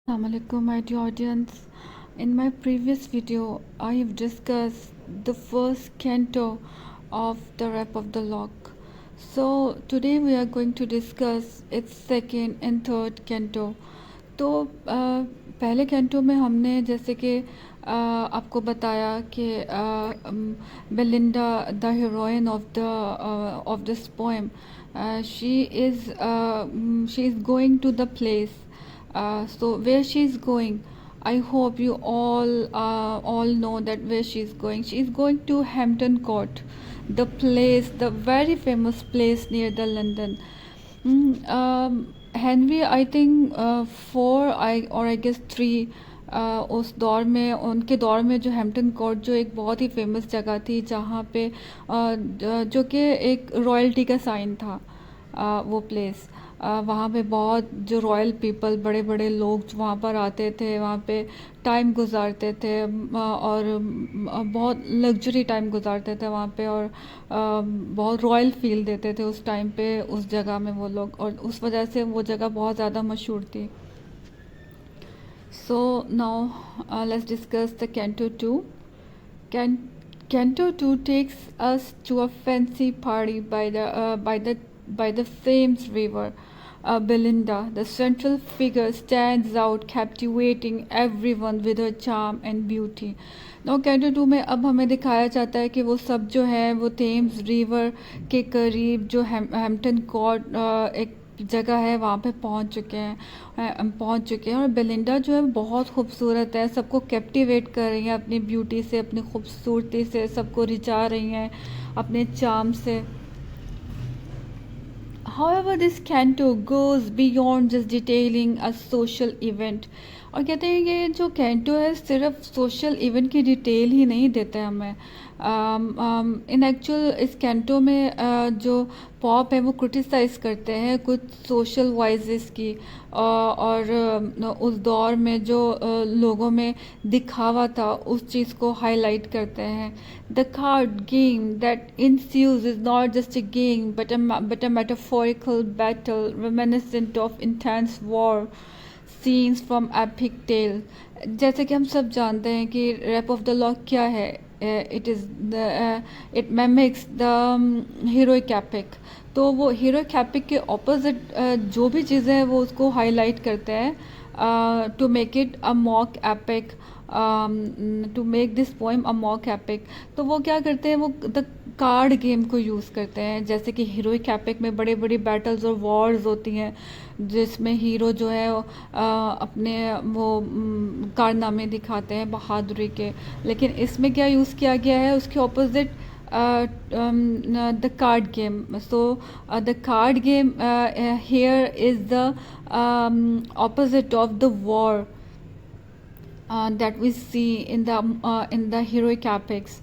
Assalamualaikum, my dear audience. In my previous video, I have discussed the first canto of the Rap of the Lock. So today we are going to discuss its second and third canto. तो पहले canto में हमने जैसे कि आपको बताया कि Belinda the heroine of this poem she is going to the place. So where she is going, I hope you all know that where she is going. She is going to Hampton Court, the place, the very famous place near the London. Henry I think four I guess three. उस दौर में उनके दौर में जो Hampton court जो एक बहुत ही फेमस जगह थी जहाँ पे जो कि एक रॉयल्टी का साइन था. वो प्लेस वहाँ पे बहुत जो रॉयल पीपल बड़े बड़े लोग जो वहाँ पर आते थे, वहाँ पे टाइम गुजारते थे और बहुत लग्जरी टाइम गुजारते थे वहाँ पे और बहुत रॉयल फील देते थे उस टाइम पे उस जगह में वो लोग, और उस वजह से वो जगह बहुत ज़्यादा मशहूर थी. So now let's discuss the canto two. Canto 2 takes us to a fancy party by the Thames River. Belinda, the central figure, stands out, captivating everyone with her charm and beauty. Now, canto 2 में अब हमें दिखाया जाता है कि वो सब जो है वो थेम्स रिवर के करीब जो हैम्पटन कोर्ट एक जगह है वहाँ पे पहुँच चुके हैं और बेलिंडा जो है बहुत खूबसूरत है, सबको कैप्टिवेट कर रही हैं अपनी ब्यूटी से, अपनी खूबसूरती से, सबको रिझा रही हैं अपने चार्म से. However, this canto goes beyond just detailing a social event. और कहते हैं ये जो कैंटो है सिर्फ सोशल इवेंट की डिटेल ही नहीं देता है हमें. इन एक्चुअल इस कैंटो में जो पॉप है वो क्रिटिसाइज़ करते हैं कुछ सोशल वाइजेस की और उस दौर में जो लोगों में दिखावा था उस चीज़ को हाईलाइट करते हैं. The card game that ensues is not just a game but a metaphorical battle reminiscent of intense war scenes from epic tale. जैसे कि हम सब जानते हैं कि रैप ऑफ द लॉक क्या है. It mimics the heroic epic. तो वो हीरोइक एपिक के ऑपोजिट जो भी चीज़ें हैं वो उसको हाईलाइट करते हैं to make it a mock epic, to make this poem a mock epic. तो वो क्या करते हैं, वो द कार्ड गेम को यूज़ करते हैं. जैसे कि हीरोइक एपिक में बड़े बड़ी बैटल्स और वॉर्स होती हैं जिसमें हीरो जो है अपने वो कारनामे दिखाते हैं बहादुरी के. लेकिन इसमें क्या यूज़ किया गया है, उसके opposite the card game. So the card game here is the opposite of the war that we see in the heroic epics.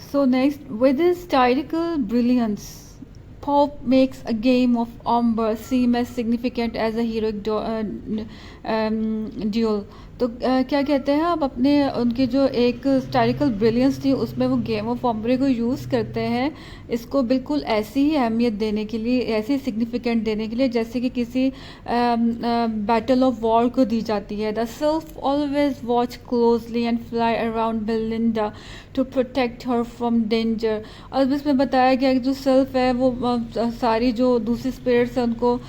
So next, with his stylical brilliance, Pope makes a game of Umber seem as significant as a heroic duel. तो क्या कहते हैं आप, अपने उनकी जो एक स्टाइलिकल brilliance थी उसमें वो गेम ऑफ ऑम्ब्रे को यूज़ करते हैं इसको बिल्कुल ऐसी ही अहमियत देने के लिए, ऐसी सिग्निफिकेंट देने के लिए जैसे कि किसी बैटल ऑफ वॉर को दी जाती है. The sylphs always watch closely and fly around Belinda to protect her from danger. और इसमें बताया गया कि जो सेल्फ है वो सारी जो दूसरी स्पिरिट्स हैं उनको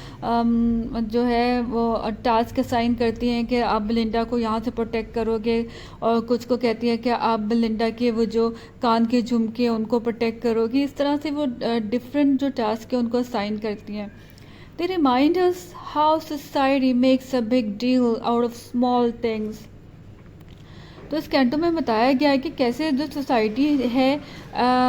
जो है वो टास्क असाइन करती हैं कि आप बेलिंडा को यहाँ से प्रोटेक्ट करोगे, और कुछ को कहती है कि आप बेलिंडा के वो जो कान के झुमके उनको प्रोटेक्ट करोगे. इस तरह से वो डिफरेंट जो टास्क है उनको असाइन करती हैं. They remind us how society makes a big deal out of small things. तो इस कैंटो में बताया गया है कि कैसे जो सोसाइटी है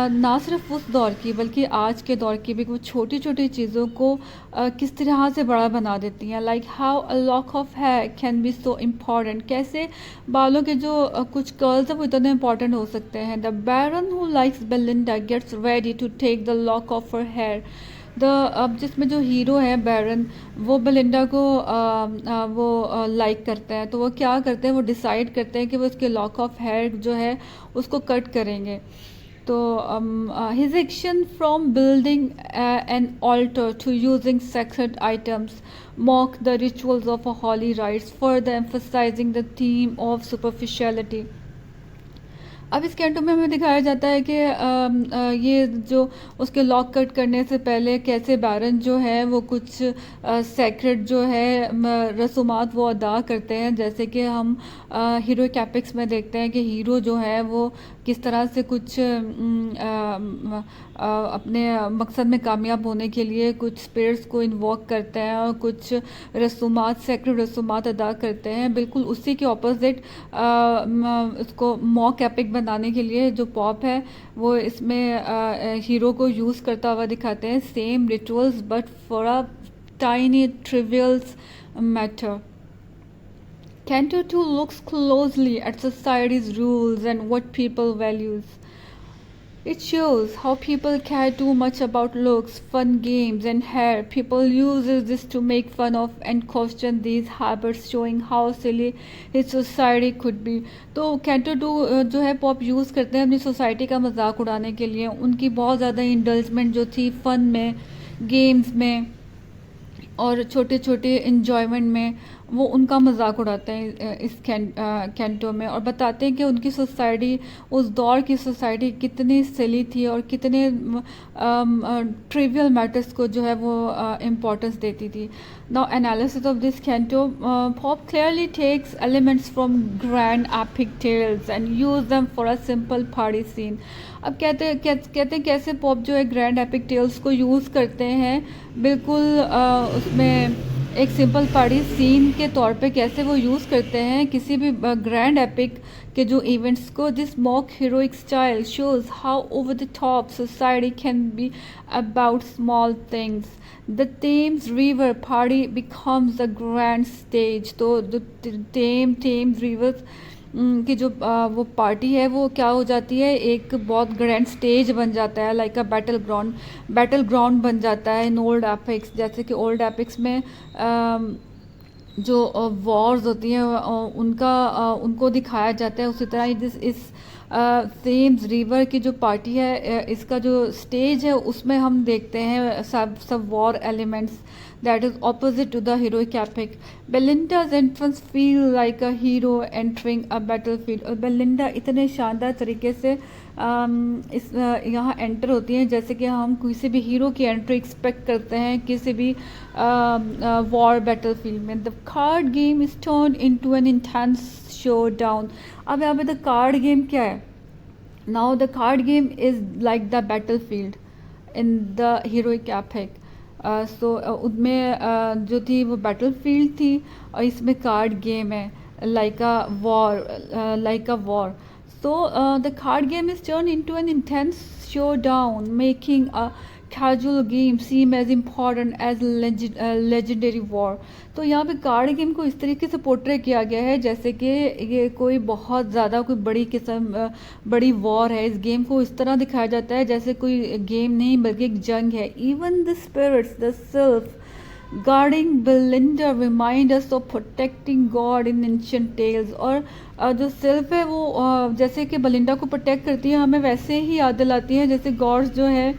ना सिर्फ उस दौर की बल्कि आज के दौर की भी वो छोटी छोटी चीज़ों को किस तरह से बड़ा बना देती हैं. Like how a lock of hair can be so important. कैसे बालों के जो कुछ कर्ल्स हैं वो इतने इम्पॉर्टेंट हो सकते हैं. The baron who likes Belinda gets ready to take the lock of her hair. अब जिसमें जो हीरो है बैरन वो बेलिंडा को वो लाइक करते हैं, तो वो क्या करते हैं, वो डिसाइड करते हैं कि वो उसके लॉक ऑफ हेयर जो है उसको कट करेंगे. तो his action from building an altar to using sacred items mock the rituals of a holy rites, further emphasizing the theme of superficiality. अब इस कैंटो में हमें दिखाया जाता है कि ये जो उसके लॉक कट करने से पहले कैसे बैरन जो है वो कुछ सेक्रेट जो है रसूमात वो अदा करते हैं, जैसे कि हम हीरो कैपिक्स में देखते हैं कि हीरो जो है वो किस तरह से कुछ अपने मकसद में कामयाब होने के लिए कुछ स्पिरिट्स को इन्वॉक करते हैं और कुछ रसूमात सेक्रेट रसूमात अदा करते हैं। बिल्कुल उसी के ऑपोजिट उसको मॉक एपिक बनाने के लिए जो पॉप है वो इसमें हीरो को यूज़ करता हुआ दिखाते हैं, same rituals but for a tiny trivials matter. Canto 2 looks closely at society's rules and what people values. It shows how people care too much about looks, fun games and hair. People use this to make fun of and question these habits, showing how silly his society could be. तो canto 2 जो है pop use करते हैं अपनी society का मजाक उड़ाने के लिए, उनकी बहुत ज़्यादा इंडल्जमेंट जो थी फन में, गेम्स में और छोटे छोटे इन्जॉयमेंट में, वो उनका मजाक उड़ाते हैं इस कैंटो में और बताते हैं कि उनकी सोसाइटी, उस दौर की सोसाइटी कितनी सिली थी और कितने ट्रिवियल मैटर्स को जो है वो इम्पोर्टेंस देती थी. Now analysis of this canto, Pope clearly takes elements from grand epic tales and use them for a simple party scene. अब कहते हैं कैसे पॉप जो है ग्रैंड एपिक टेल्स को यूज़ करते हैं बिल्कुल उसमें एक सिंपल पार्टी सीन के तौर पे कैसे वो यूज़ करते हैं किसी भी ग्रैंड एपिक के जो इवेंट्स को. This mock heroic style shows how over the top society can be about small things. The Thames river party becomes a grand stage. तो थेम्स रिवर की जो वो पार्टी है वो क्या हो जाती है, एक बहुत ग्रैंड स्टेज बन जाता है, लाइक अ बैटल ग्राउंड बन जाता है इन ओल्ड एपिक्स. जैसे कि ओल्ड एपिक्स में जो वॉर्स होती हैं उनको दिखाया जाता है, उसी तरह इस थेम्स रिवर की जो पार्टी है इसका जो स्टेज है उसमें हम देखते हैं सब war elements that is opposite to the heroic epic. Belinda's entrance feel like a hero entering a battlefield. और बेलिंडा इतने शानदार तरीके से इस यहाँ एंटर होती हैं जैसे कि हम किसी भी हीरो की एंट्री एक्सपेक्ट करते हैं किसी भी वॉर बैटलफील्ड में. The card game is turn into an intense showdown. अब यहाँ पे द कार्ड गेम क्या है? Now the card game is like the battlefield in the heroic epic. So उनमें जो थी वो बैटलफील्ड थी और इसमें कार्ड गेम है like a war. So the card game is turned into an intense showdown, making a casual game seem as important as legendary war. तो यहाँ पे कार्ड गेम को इस तरीके से पोर्ट्रे किया गया है जैसे कि ये कोई बहुत ज़्यादा कोई बड़ी वॉर है. इस गेम को इस तरह दिखाया जाता है जैसे कोई गेम नहीं बल्कि एक जंग है. Even the spirits, the sylphs guarding Belinda remind us of protecting God in ancient tales. और जो सेल्फ है वो जैसे कि बलिंडा को प्रोटेक्ट करती है हमें वैसे ही याद दिलाती है जैसे गॉड्स जो है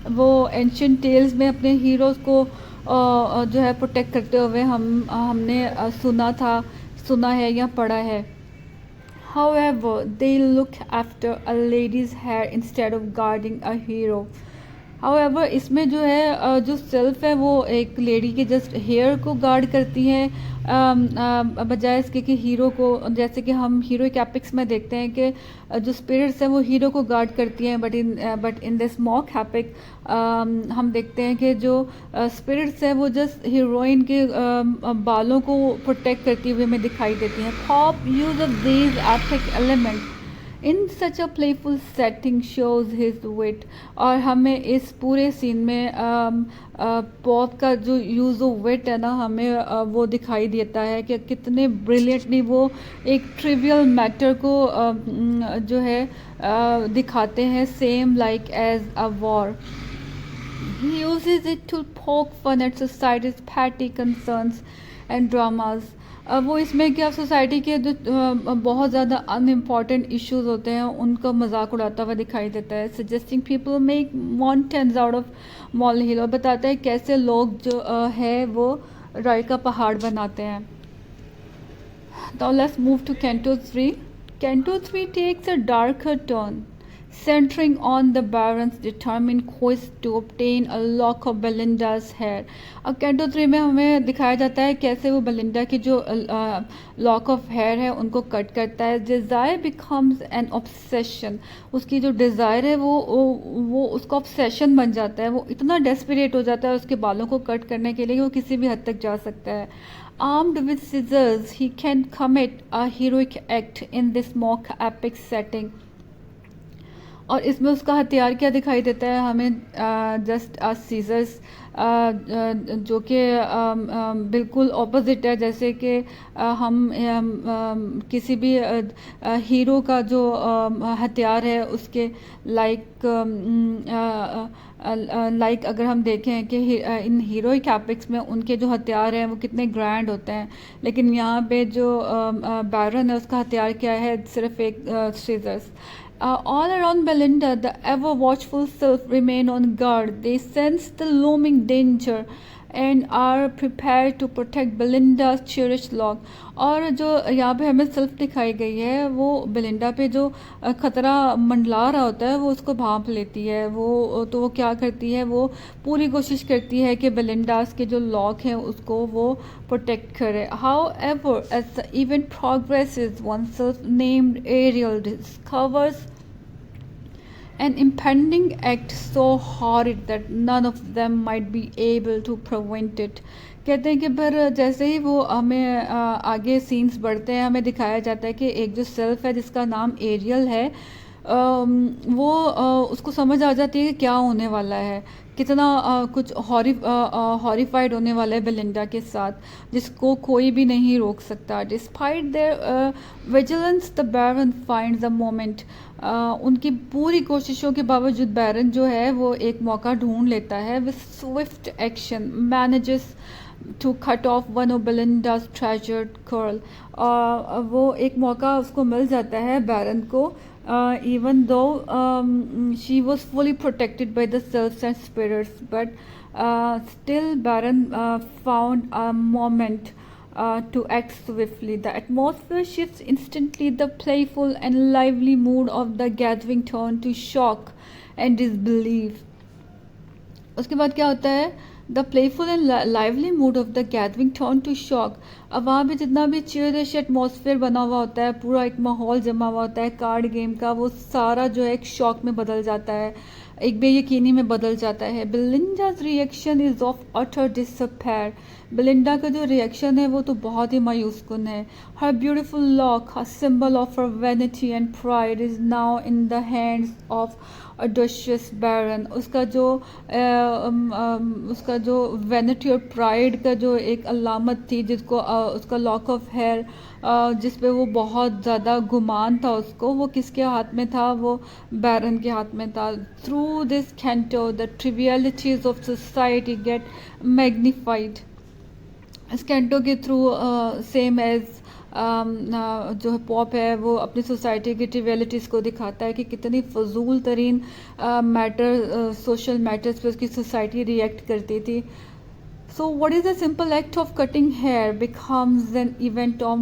वो एंशियंट टेल्स में अपने हीरोज़ को जो है प्रोटेक्ट करते हुए हमने सुना है या पढ़ा है. However, they look after a lady's hair instead of guarding a hero. However इसमें जो है जो सेल्फ है वो एक लेडी के जस्ट हेयर को गार्ड करती हैं बजाय इसके कि हीरो को, जैसे कि हम हीरो कैपिक्स में देखते हैं कि जो स्पिरिट्स हैं वो हीरो को गार्ड करती हैं. But in this mock epic हम देखते हैं कि जो स्पिरिट्स हैं वो जस्ट हीरोइन के बालों को प्रोटेक्ट करती हुए हमें दिखाई देती हैं. Pope use of these epic element in such a playful setting shows his wit. और हमें इस पूरे सीन में पॉप का जो यूज़ ऑफ विट है ना हमें वो दिखाई देता है कि कितने ब्रिलियंटली वो एक ट्रिवियल मैटर को जो है दिखाते हैं, same like as a war. He uses it to poke fun at society's petty concerns and dramas. वो इसमें क्या सोसाइटी के जो बहुत ज़्यादा अनइम्पॉर्टेंट इश्यूज होते हैं उनका मजाक उड़ाता हुआ दिखाई देता है। Suggesting people make mountains out of molehill, और बताता है कैसे लोग जो है वो राई का पहाड़ बनाते हैं। Now let's move to Canto 3. Canto 3 takes a darker turn, centering on the Baron's determined quest to obtain a lock of Belinda's hair. अब कैंटो 3 में हमें दिखाया जाता है कैसे वो बेलिंडा की जो लॉक ऑफ हेयर है उनको कट करता है। डिज़ायर बिकम्स एन ऑब्सेशन, उसकी जो डिज़ायर है वो उसका ऑब्सेशन बन जाता है। वो इतना डेस्परेट हो जाता है उसके बालों को कट करने के लिए कि वो किसी भी हद तक जा सकता है। Armed with scissors, he can commit a heroic act in this mock epic setting. और इसमें उसका हथियार क्या दिखाई देता है हमें, जस्ट सीजर्स, जो कि बिल्कुल ऑपोजिट है। जैसे कि हम किसी भी हीरो का जो हथियार है उसके लाइक अगर हम देखें कि इन हीरोइक एपिक्स में उनके जो हथियार हैं वो कितने ग्रैंड होते हैं, लेकिन यहाँ पे जो बैरन है उसका हथियार क्या है, सिर्फ एक seizures. All around Belinda, the ever watchful sylph remain on guard. They sense the looming danger and are prepared to protect Belinda's cherished lock. और जो यहाँ पे हमें सिल्फ दिखाई गई है वो बेलिंडा पे जो खतरा मंडला रहा होता है वो उसको भांप लेती है। वो क्या करती है, वो पूरी कोशिश करती है कि बेलिंडास के जो लॉक हैं उसको वो प्रोटेक्ट करे। However, as the event progresses, one self-named Ariel discovers an impending act so horrid that none of them might be able to prevent it. कहते हैं कि पर जैसे ही वो हमें आगे सीन्स बढ़ते हैं हमें दिखाया जाता है कि एक जो सेल्फ है जिसका नाम एरियल है, वो उसको समझ आ जाती है कि क्या होने वाला है, कितना कुछ हॉरिफाइड होने वाला है बेलिंडा के साथ, जिसको कोई भी नहीं रोक सकता। Despite their vigilance the baron finds the moment, उनकी पूरी कोशिशों के बावजूद बैरन जो है वो एक मौका ढूंढ लेता है। With swift action manages to cut off one of Belinda's treasured curl, वो एक मौका उसको मिल जाता है बैरन को, even though she was fully protected by the selves and spirits, but still Baron found a moment to act swiftly. The atmosphere shifts instantly. The playful and lively mood of the gathering turn to shock and disbelief. उसके बाद क्या होता है, the playful and lively mood of the gathering turn to shock. अब वहाँ पे जितना भी चियरिश एटमॉस्फेयर बना हुआ होता है, पूरा एक माहौल जमा हुआ होता है कार्ड गेम का, वो सारा जो है एक शॉक में बदल जाता है, एक बेयकीनी में बदल जाता है। Belinda's reaction is of utter despair, Belinda का जो रिएक्शन है वो तो बहुत ही मायूस कुन है। Her beautiful lock, her symbol of her vanity and pride is now in the hands of audacious baron. उसका जो वैनिटी और प्राइड का जो एक अलामत थी, जिसको उसका लॉक ऑफ हेयर जिस पे वो बहुत ज़्यादा गुमान था उसको, वो किसके हाथ में था, वो बैरन के हाथ में था। Through this canto the trivialities of society get magnified. इस कैंटो के थ्रू सेम एज जो है पॉप है वो अपनी सोसाइटी की ट्रिवियलिटीज़ को दिखाता है कि कितनी फजूल तरीन सोशल मैटर्स पे उसकी सोसाइटी रिएक्ट करती थी। So what is the simple act of cutting hair becomes an event of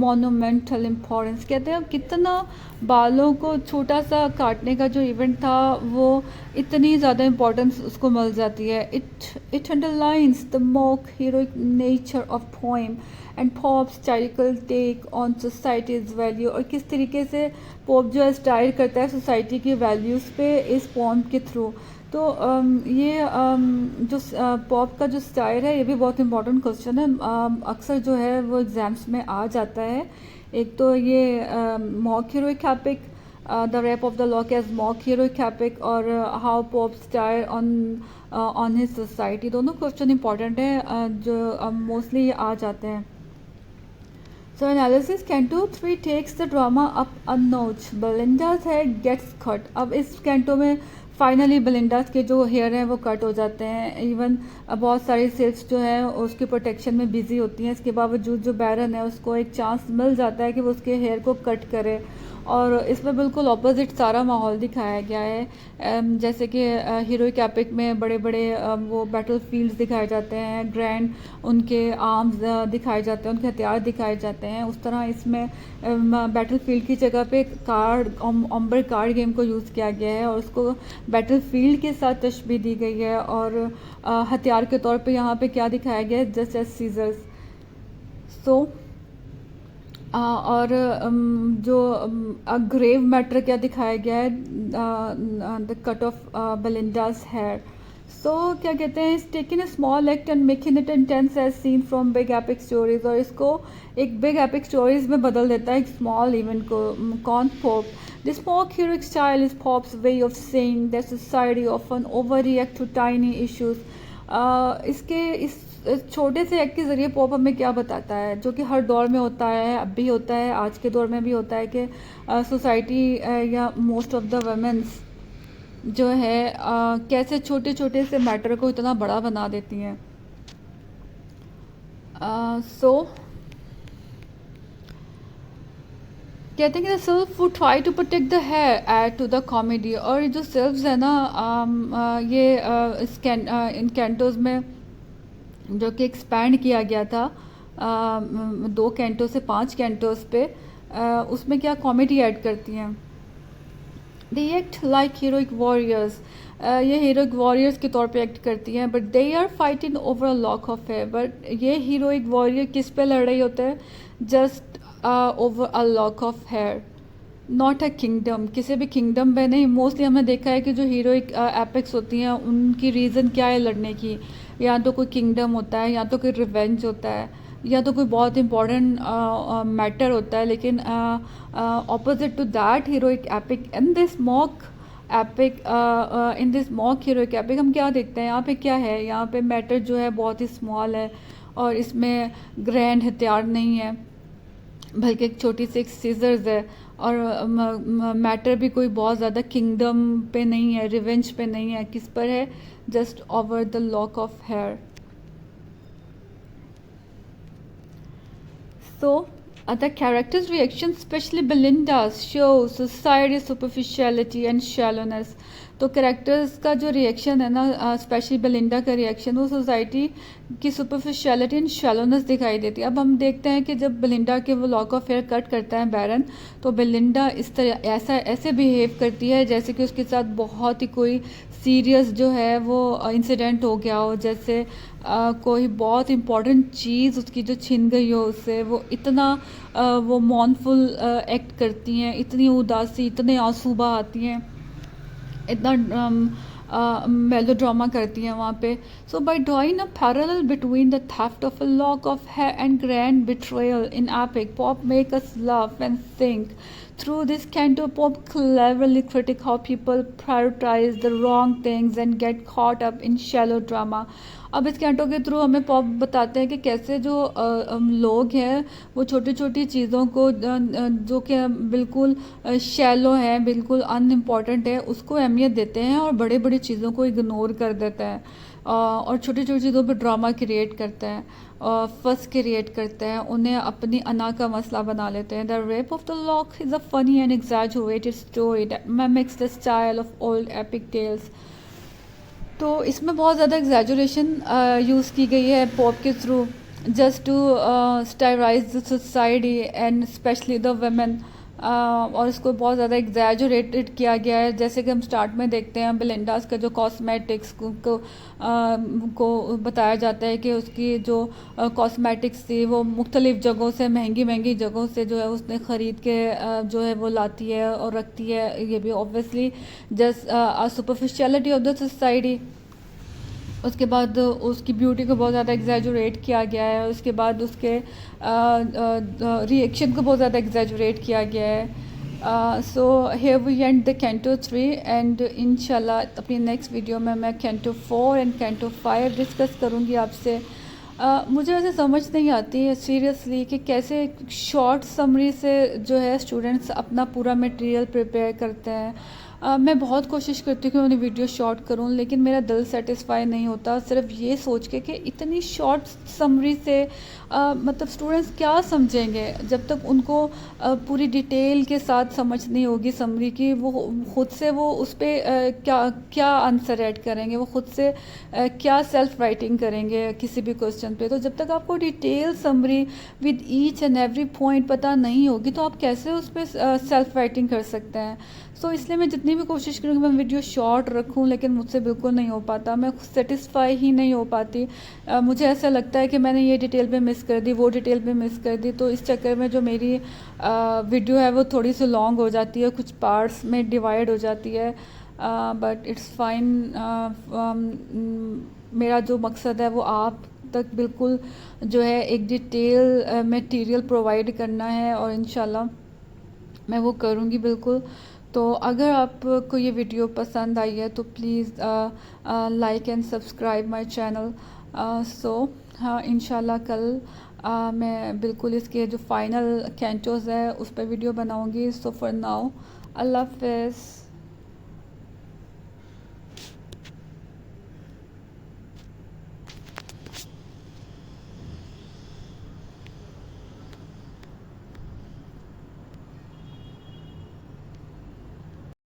monumental importance। कहते हैं कितना बालों को छोटा सा काटने का जो इवेंट था वो इतनी ज़्यादा इम्पोर्टेंस उसको मिल जाती है। It underlines the mock heroic nature of poem and Pop's satirical take on society's value। और किस तरीके से पॉप जो है स्टाइल करता है सोसाइटी की वैल्यूज़ पे इस पोम के थ्रू। तो ये जो पॉप का जो स्टाइल है ये भी बहुत इंपॉर्टेंट क्वेश्चन है, अक्सर जो है वो एग्ज़ाम्स में आ जाता है। एक तो ये mock heroic epic, the rape of the lock as mock heroic epic, और how Pope style on his society, दोनों क्वेश्चन इंपॉर्टेंट है जो मोस्टली आ जाते हैं। So analysis, Canto 3 takes the drama up a notch. Belinda's head gets cut. अब इस canto में finally बेलिंडास के जो हेयर हैं वो कट हो जाते हैं। इवन बहुत सारी सिल्क्स जो है उसकी प्रोटेक्शन में बिजी होती हैं, इसके बावजूद जो बैरन है उसको एक चांस मिल जाता है कि वो उसके हेयर को कट करे। और इसमें बिल्कुल ऑपोजिट सारा माहौल दिखाया गया है। जैसे कि हीरोइक एपिक में बड़े बड़े वो बैटल फील्ड्स दिखाए जाते हैं, ग्रैंड उनके आर्म्स दिखाए जाते हैं, उनके हथियार दिखाए जाते हैं। उस तरह इसमें बैटल फील्ड की जगह पे कार्ड ऑम्बर कार्ड गेम को यूज़ किया गया है और उसको बैटल फील्ड के साथ तशबीह दी गई है। और हथियार के तौर पे यहाँ पे क्या दिखाया गया है, जस्ट एज सीजर्स। सो और जो ग्रेव मैटर क्या दिखाया गया है, the cut of Belinda's hair. So क्या कहते हैं, is taking a small act and making it intense as scene from big epic stories, और इसको एक बिग एपिक स्टोरीज में बदल देता है एक स्मॉल इवेंट को। कौन? Pope. This folk heroic style is Pop's way of saying that society often overreact to tiny issues. इसके इस छोटे से एक्ट के ज़रिए पॉप हमें क्या बताता है, जो कि हर दौर में होता है, अब भी होता है, आज के दौर में भी होता है, कि सोसाइटी या मोस्ट ऑफ द वमेंस जो है कैसे छोटे छोटे से मैटर को इतना बड़ा बना देती हैं। सो कहते हैं कि sylphs would try to protect the hair add to the comedy. और ये जो सेल्फ्स है ना, ये इन कैंटोज में जो कि एक्सपैंड किया गया था 2 कैंटो से 5 कैंटोस पे, उसमें क्या कॉमेडी ऐड करती हैं। They act like heroic warriors, ये हीरोइक वॉरियर्स के तौर पे एक्ट करती हैं, but they are fighting over a lock of hair. But ये हीरोइक वॉरियर किस पे लड़ रही होते हैं? Just over a lock of hair, not a kingdom, किसी भी किंगडम पे नहीं। मोस्टली हमने देखा है कि जो हीरोइक एपिक्स होती हैं उनकी रीज़न क्या है लड़ने की, या तो कोई किंगडम होता है, या तो कोई रिवेंज होता है, या तो कोई बहुत इंपॉर्टेंट मैटर होता है। लेकिन opposite to that heroic epic in this mock epic, in this mock heroic epic हम क्या देखते हैं, यहाँ पे क्या है, यहाँ पे मैटर जो है बहुत ही स्मॉल है और इसमें ग्रैंड हथियार नहीं है, बल्कि एक छोटी सी एक सीजर्स है। और मैटर भी कोई बहुत ज़्यादा किंगडम पे नहीं है, रिवेंज पे नहीं है, किस पर है? Just over the lock of hair. So the character's reaction, especially Belinda's, shows society's superficiality and shallowness. तो कैरेक्टर्स का जो रिएक्शन है ना, स्पेशली बेलिंडा का रिएक्शन, वो सोसाइटी की सुपरफिशियलिटी एंड शैलोनेस दिखाई देती है। अब हम देखते हैं कि जब बेलिंडा के वो लॉक ऑफ हेयर कट करता है बैरन, तो बेलिंडा इस तरह ऐसे बिहेव करती है जैसे कि उसके साथ बहुत ही कोई सीरियस जो है वो इंसिडेंट हो गया हो, जैसे कोई बहुत इम्पॉर्टेंट चीज़ उसकी जो छिन गई हो उससे। वो इतना वो मॉर्नफुल एक्ट करती हैं, इतनी उदासी, इतने आंसू बहाती हैं, इतना मेलो ड्रामा करती हैं वहाँ पे। So by drawing a parallel between the theft of a lock of hair and grand betrayal in epic, Pope make us laugh and think. Through this canto, Pop cleverly critique how people prioritize the wrong things and get caught up in shallow drama. अब इस canto के through हमें pop बताते हैं कि कैसे जो लोग हैं वो छोटी छोटी चीज़ों को जो कि बिल्कुल शैलो हैं, बिल्कुल अनइम्पॉर्टेंट है, उसको अहमियत देते हैं और बड़े बड़ी चीज़ों को इग्नोर कर देते हैं और छोटी छोटी चीज़ों पर ड्रामा क्रिएट करते हैं और फस क्रिएट करते हैं, उन्हें अपनी अना का मसला बना लेते हैं। The rape of the lock is a funny and exaggerated story that mimics the style of old epic tales. तो इसमें बहुत ज़्यादा एग्जैजुरेशन यूज़ की गई है पॉप के through, just to stylise the society and specially the women, और इसको बहुत ज़्यादा एग्जैजुरेटेड किया गया है। जैसे कि हम स्टार्ट में देखते हैं बेलिंडास का जो कॉस्मेटिक्स को बताया जाता है कि उसकी जो कॉस्मेटिक्स थी वो मुख्तलिफ़ जगहों से, महंगी महंगी जगहों से जो है उसने ख़रीद के जो है वो लाती है और रखती है। ये भी obviously just superficiality of the society. उसके बाद उसकी ब्यूटी को बहुत ज़्यादा एग्जैजुरेट किया गया है, उसके बाद उसके रिएक्शन को बहुत ज़्यादा एग्जैजुरेट किया गया है। So here we end the canto 3 and इंशाल्लाह अपनी नेक्स्ट वीडियो में मैं कैंटो 4 एंड कैंटो 5 डिस्कस करूँगी आपसे। मुझे वैसे समझ नहीं आती है सीरियसली कि कैसे शॉर्ट समरी से जो है स्टूडेंट्स अपना पूरा मटेरियल प्रिपेयर करते हैं। मैं बहुत कोशिश करती हूँ कि मैं अपनी वीडियो शॉर्ट करूँ, लेकिन मेरा दिल सेटिस्फाई नहीं होता सिर्फ ये सोच के कि इतनी शॉर्ट समरी से मतलब स्टूडेंट्स क्या समझेंगे जब तक उनको पूरी डिटेल के साथ समझ नहीं होगी समरी की। वो खुद से वो उस पर क्या क्या आंसर ऐड करेंगे, वो खुद से क्या सेल्फ राइटिंग करेंगे किसी भी क्वेश्चन पे। तो जब तक आपको detail summary with each and every point पता नहीं होगी तो आप कैसे उस पर सेल्फ राइटिंग कर सकते हैं। सो इसलिए मैं जितनी भी कोशिश करूँगी मैं वीडियो शॉर्ट रखूँ, लेकिन मुझसे बिल्कुल नहीं हो पाता, मैं सेटिस्फाई ही नहीं हो पाती। मुझे ऐसा लगता है कि मैंने ये डिटेल भी मिस कर दी, वो डिटेल भी मिस कर दी, तो इस चक्कर में जो मेरी वीडियो है वो थोड़ी सी लॉन्ग हो जाती है, कुछ पार्ट्स में डिवाइड हो जाती है। But it's fine. मेरा जो मकसद है वो आप तक बिल्कुल जो है एक डिटेल मटेरियल प्रोवाइड करना है, और इंशाल्लाह मैं वो करूँगी बिल्कुल। तो अगर आपको ये वीडियो पसंद आई है तो please like and subscribe my channel. So हाँ, इंशाल्लाह कल मैं बिल्कुल इसके जो फाइनल कैंटोज़ है उस पर वीडियो बनाऊँगी। सो फॉर नाउ, अल्लाह हाफ़िज़।